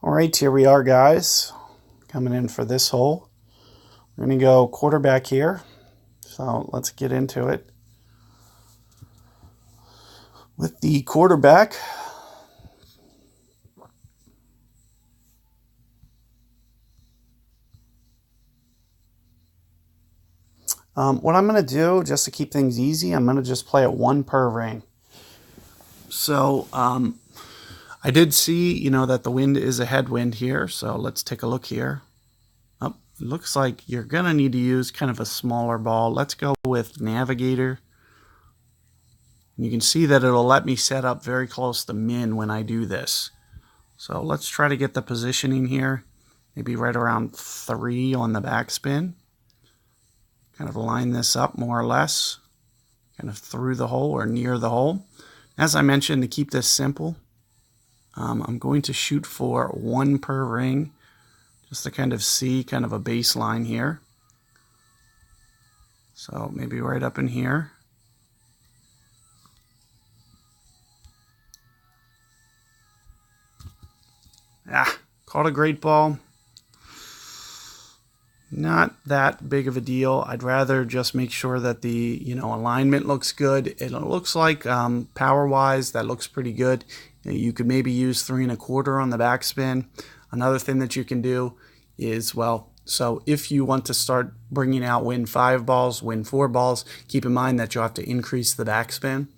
All right, here we are, guys, coming in for this hole. We're going to go quarterback here, so let's get into it. With the quarterback, what I'm going to do, just to keep things easy, I'm going to just play it one per ring. So I did see, that the wind is a headwind here, so let's take a look here. Oh, it looks like you're going to need to use kind of a smaller ball. Let's go with Navigator. And you can see that it'll let me set up very close to min when I do this. So let's try to get the positioning here, maybe right around 3 on the backspin. Kind of line this up more or less, kind of through the hole or near the hole. As I mentioned, to keep this simple, I'm going to shoot for 1 per ring, just to kind of see kind of a baseline here. So maybe right up in here. Caught a great ball. Not that big of a deal. I'd rather just make sure that the alignment looks good. It looks like power-wise, that looks pretty good. You could maybe use 3 1/4 on the backspin. Another thing that you can do is, so if you want to start bringing out Wind 5 balls, Wind 4 balls, keep in mind that you'll have to increase the backspin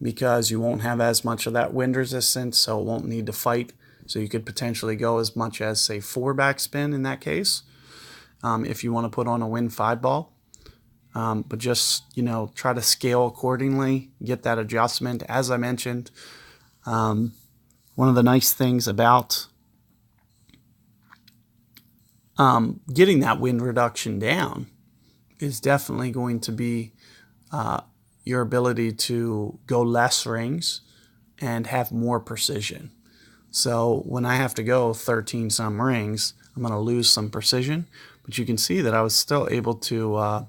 because you won't have as much of that wind resistance, so it won't need to fight. So you could potentially go as much as, say, 4 backspin in that case, if you want to put on a Wind 5 ball. But just, try to scale accordingly, get that adjustment. As I mentioned, one of the nice things about getting that wind reduction down is definitely going to be your ability to go less rings and have more precision. So when I have to go 13 some rings, I'm going to lose some precision. But you can see that I was still able to,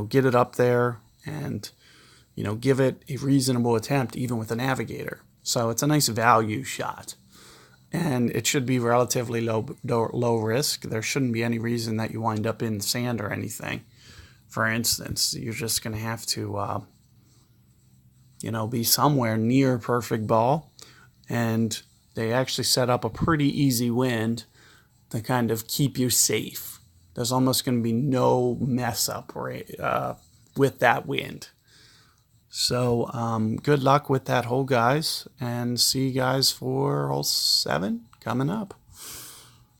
get it up there and, give it a reasonable attempt even with a Navigator. So it's a nice value shot. And it should be relatively low risk. There shouldn't be any reason that you wind up in sand or anything. For instance, you're just going to have to, be somewhere near perfect ball. And they actually set up a pretty easy wind to kind of keep you safe. There's almost going to be no mess up with that wind. So good luck with that hole, guys, and see you guys for hole 7 coming up.